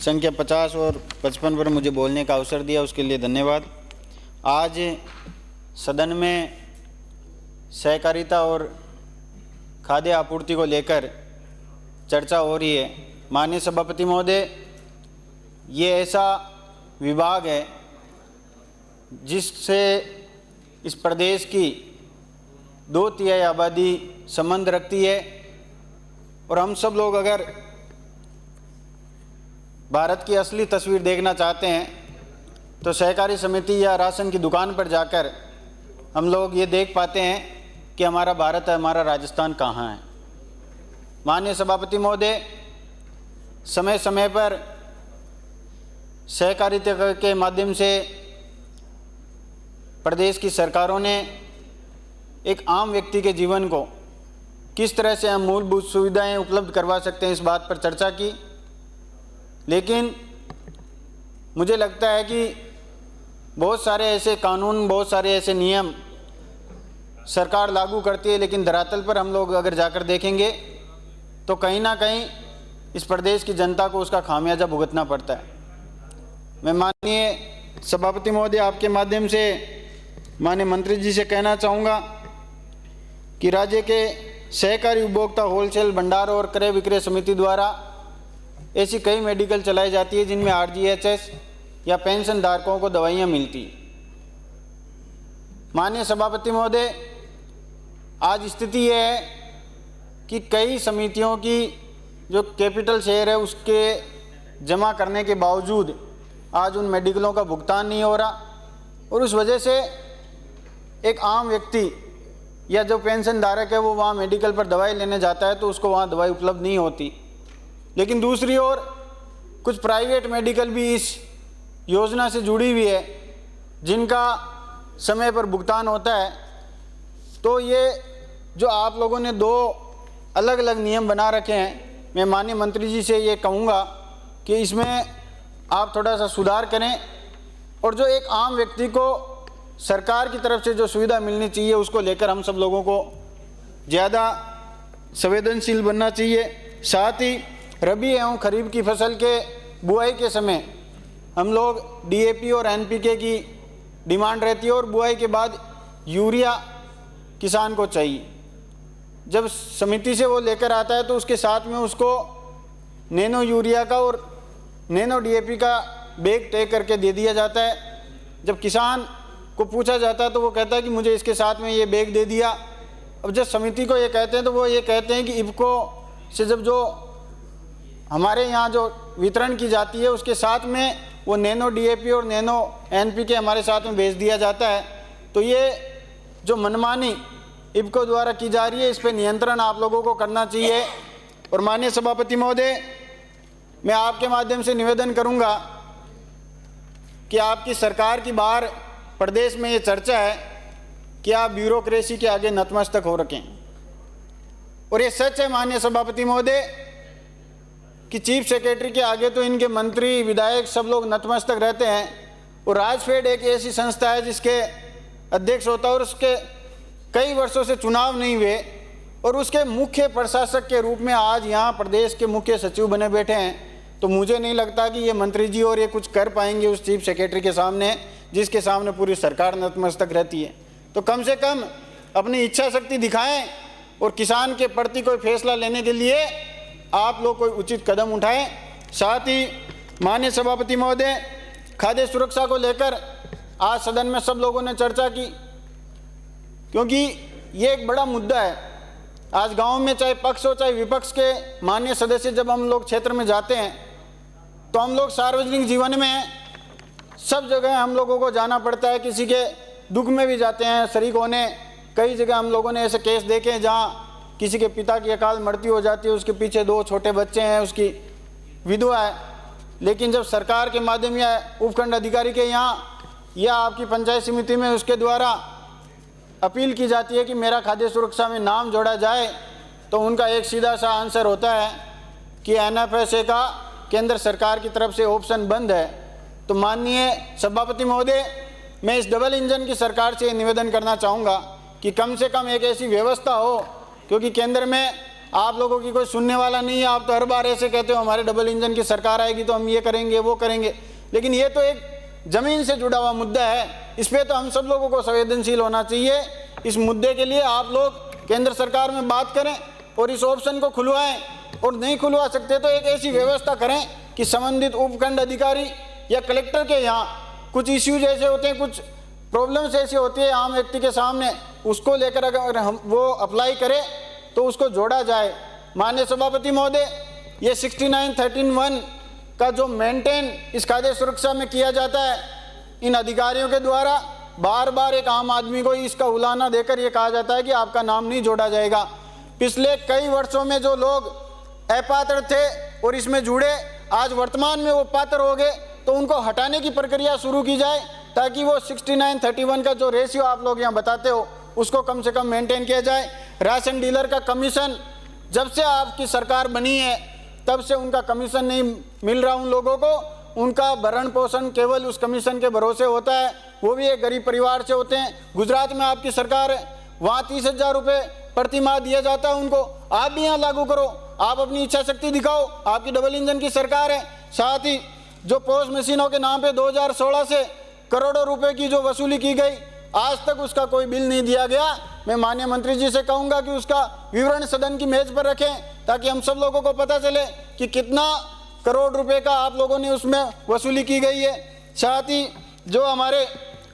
संख्या 50 और 55 पर मुझे बोलने का अवसर दिया, उसके लिए धन्यवाद। आज सदन में सहकारिता और खाद्य आपूर्ति को लेकर चर्चा हो रही है। माननीय सभापति महोदय, ये ऐसा विभाग है जिससे इस प्रदेश की 2/3 आबादी संबंध रखती है और हम सब लोग अगर भारत की असली तस्वीर देखना चाहते हैं तो सहकारी समिति या राशन की दुकान पर जाकर हम लोग ये देख पाते हैं कि हमारा भारत है, हमारा राजस्थान कहाँ है। माननीय सभापति महोदय, समय समय पर सहकारिता के माध्यम से प्रदेश की सरकारों ने एक आम व्यक्ति के जीवन को किस तरह से हम मूलभूत सुविधाएं उपलब्ध करवा सकते हैं, इस बात पर चर्चा की। लेकिन मुझे लगता है कि बहुत सारे ऐसे कानून, बहुत सारे ऐसे नियम सरकार लागू करती है, लेकिन धरातल पर हम लोग अगर जाकर देखेंगे तो कहीं ना कहीं इस प्रदेश की जनता को उसका खामियाजा भुगतना पड़ता है। मैं माननीय सभापति महोदय, आपके माध्यम से माननीय मंत्री जी से कहना चाहूँगा कि राज्य के सहकारी उपभोक्ता होलसेल भंडार और क्रय विक्रय समिति द्वारा ऐसी कई मेडिकल चलाई जाती है जिनमें RGHS या पेंशन धारकों को दवाइयाँ मिलती। माननीय सभापति महोदय, आज स्थिति यह है कि कई समितियों की जो कैपिटल शेयर है उसके जमा करने के बावजूद आज उन मेडिकलों का भुगतान नहीं हो रहा और उस वजह से एक आम व्यक्ति या जो पेंशन धारक है वो वहाँ मेडिकल पर दवाई लेने जाता है तो उसको वहाँ दवाई उपलब्ध नहीं होती। लेकिन दूसरी ओर कुछ प्राइवेट मेडिकल भी इस योजना से जुड़ी हुई है जिनका समय पर भुगतान होता है। तो ये जो आप लोगों ने दो अलग अलग नियम बना रखे हैं, मैं माननीय मंत्री जी से ये कहूँगा कि इसमें आप थोड़ा सा सुधार करें और जो एक आम व्यक्ति को सरकार की तरफ से जो सुविधा मिलनी चाहिए उसको लेकर हम सब लोगों को ज़्यादा संवेदनशील बनना चाहिए। साथ ही रबी एवं खरीफ की फसल के बुआई के समय हम लोग DAP और NPK की डिमांड रहती है और बुआई के बाद यूरिया किसान को चाहिए। जब समिति से वो लेकर आता है तो उसके साथ में उसको नैनो यूरिया का और नैनो DAP का बैग तय करके दे दिया जाता है। जब किसान को पूछा जाता है तो वो कहता है कि मुझे इसके साथ में ये बैग दे दिया। अब जब समिति को ये कहते हैं तो वो ये कहते हैं कि इफ़को से जब जो हमारे यहाँ जो वितरण की जाती है उसके साथ में वो नैनो DAP और नैनो NPK हमारे साथ में भेज दिया जाता है। तो ये जो मनमानी इफ़को द्वारा की जा रही है, इस पर नियंत्रण आप लोगों को करना चाहिए। और माननीय सभापति महोदय, मैं आपके माध्यम से निवेदन करूंगा कि आपकी सरकार की बाहर प्रदेश में ये चर्चा है कि आप ब्यूरोक्रेसी के आगे नतमस्तक हो रखें। और ये सच है माननीय सभापति महोदय कि चीफ सेक्रेटरी के आगे तो इनके मंत्री, विधायक सब लोग नतमस्तक रहते हैं और राजफेड एक ऐसी संस्था है जिसके अध्यक्ष होता है और उसके कई वर्षों से चुनाव नहीं हुए और उसके मुख्य प्रशासक के रूप में आज यहाँ प्रदेश के मुख्य सचिव बने बैठे हैं। तो मुझे नहीं लगता कि ये मंत्री जी और ये कुछ कर पाएंगे उस चीफ सेक्रेटरी के सामने जिसके सामने पूरी सरकार नतमस्तक रहती है। तो कम से कम अपनी इच्छा शक्ति दिखाएं और किसान के प्रति कोई फैसला लेने के लिए आप लोग कोई उचित कदम उठाएं। साथ ही माननीय सभापति महोदय, खाद्य सुरक्षा को लेकर आज सदन में सब लोगों ने चर्चा की क्योंकि ये एक बड़ा मुद्दा है। आज गांव में चाहे पक्ष हो चाहे विपक्ष के माननीय सदस्य जब हम लोग क्षेत्र में जाते हैं तो हम लोग सार्वजनिक जीवन में सब जगह हम लोगों को जाना पड़ता है, किसी के दुख में भी जाते हैं शरीक होने। कई जगह हम लोगों ने ऐसे केस देखे हैं जहाँ किसी के पिता की अकाल मृत्यु हो जाती है, उसके पीछे 2 छोटे बच्चे हैं, उसकी विधवा है। लेकिन जब सरकार के माध्यम या उपखंड अधिकारी के यहाँ या आपकी पंचायत समिति में उसके द्वारा अपील की जाती है कि मेरा खाद्य सुरक्षा में नाम जोड़ा जाए तो उनका एक सीधा सा आंसर होता है कि NFSA का केंद्र सरकार की तरफ से ऑप्शन बंद है। तो माननीय सभापति महोदय, मैं इस डबल इंजन की सरकार से निवेदन करना चाहूँगा कि कम से कम एक ऐसी व्यवस्था हो, क्योंकि केंद्र में आप लोगों की कोई सुनने वाला नहीं है। आप तो हर बार ऐसे कहते हो हमारे डबल इंजन की सरकार आएगी तो हम ये करेंगे वो करेंगे, लेकिन ये तो एक ज़मीन से जुड़ा हुआ मुद्दा है। इस पर तो हम सब लोगों को संवेदनशील होना चाहिए। इस मुद्दे के लिए आप लोग केंद्र सरकार में बात करें और इस ऑप्शन को खुलवाएं, और नहीं खुलवा सकते तो एक ऐसी व्यवस्था करें कि संबंधित उपखंड अधिकारी या कलेक्टर के यहाँ कुछ इश्यूज ऐसे होते हैं, कुछ प्रॉब्लम्स ऐसी होती है आम व्यक्ति के सामने, उसको लेकर अगर हम वो अप्लाई करें तो उसको जोड़ा जाए। माननीय सभापति महोदय, ये 6913(1) का जो मेंटेन इस खाद्य सुरक्षा में किया जाता है, इन अधिकारियों के द्वारा बार बार एक आम आदमी को इसका उलाहना देकर ये कहा जाता है कि आपका नाम नहीं जोड़ा जाएगा। पिछले कई वर्षों में जो लोग अपात्र थे और इसमें जुड़े, आज वर्तमान में वो पात्र हो गए, तो उनको हटाने की प्रक्रिया शुरू की जाए ताकि वो 6931 का जो रेशियो आप लोग यहाँ बताते हो उसको कम से कम मेंटेन किया जाए। राशन डीलर का कमीशन, जब से आपकी सरकार बनी है तब से उनका कमीशन नहीं मिल रहा उन लोगों को। उनका भरण पोषण केवल उस कमीशन के भरोसे होता है, वो भी एक गरीब परिवार से होते हैं। गुजरात में आपकी सरकार है, वहाँ 30,000 रुपये प्रति माह दिया जाता है उनको। आप भी यहाँ लागू करो, आप अपनी इच्छा शक्ति दिखाओ, आपकी डबल इंजन की सरकार है। साथ ही जो पोस्ट मशीनों के नाम पे 2016 से करोड़ों रुपए की जो वसूली की गई, आज तक उसका कोई बिल नहीं दिया गया। मैं माननीय मंत्री जी से कहूँगा कि उसका विवरण सदन की मेज पर रखें ताकि हम सब लोगों को पता चले कि कितना करोड़ रुपए का आप लोगों ने उसमें वसूली की गई है। साथ ही जो हमारे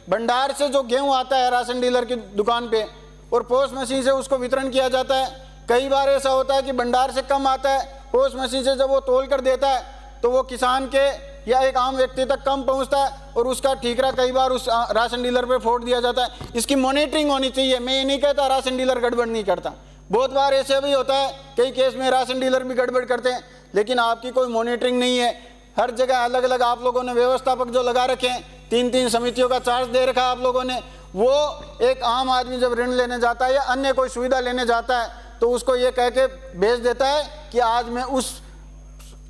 भंडार से जो गेहूँ आता है राशन डीलर की दुकान पे और पोस्ट मशीन से उसको वितरण किया जाता है, कई बार ऐसा होता है कि भंडार से कम आता है, पोस्ट मशीन से जब वो तोल कर देता है तो वो किसान के या एक आम व्यक्ति तक कम पहुंचता है और उसका ठीकरा कई बार उस राशन डीलर पे फोड़ दिया जाता है। इसकी मॉनिटरिंग होनी चाहिए। मैं ये नहीं कहता राशन डीलर गड़बड़ नहीं करता, बहुत बार ऐसे भी होता है, कई केस में राशन डीलर भी गड़बड़ करते हैं, लेकिन आपकी कोई मॉनिटरिंग नहीं है। हर जगह अलग अलग आप लोगों ने व्यवस्थापक जो लगा रखे हैं, 3-3 समितियों का चार्ज दे रखा है आप लोगों ने। वो एक आम आदमी जब ऋण लेने जाता है या अन्य कोई सुविधा लेने जाता है तो उसको ये कह के भेज देता है कि आज मैं उस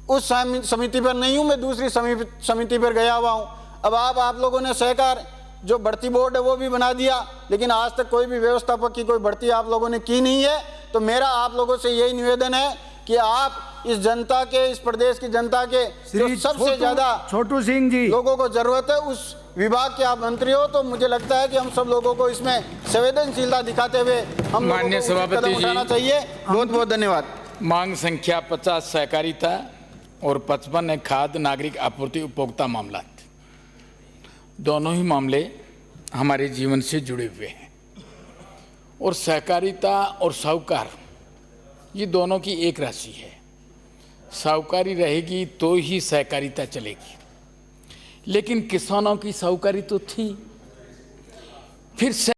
समिति पर नहीं हूँ, मैं दूसरी समिति पर गया हुआ हूँ। अब आप लोगों ने सहकार जो भर्ती बोर्ड है वो भी बना दिया, लेकिन आज तक कोई भी व्यवस्थापक की कोई भर्ती आप लोगों ने की नहीं है। तो मेरा आप लोगों से यही निवेदन है कि आप इस जनता के, इस प्रदेश की जनता के जो सबसे ज्यादा छोटू सिंह जी लोगों को जरूरत है, उस विभाग के आप मंत्री हो, तो मुझे लगता है कि हम सब लोगों को इसमें संवेदनशीलता दिखाते हुए हम माननीय सभापति जी उठाना चाहिए। बहुत बहुत धन्यवाद। मांग संख्या 50 सहकारिता और 55 है खाद्य नागरिक आपूर्ति उपभोक्ता मामला। दोनों ही मामले हमारे जीवन से जुड़े हुए हैं और सहकारिता और साहूकार ये दोनों की एक राशि है। साहूकारी रहेगी तो ही सहकारिता चलेगी, लेकिन किसानों की साहूकारी तो थी, फिर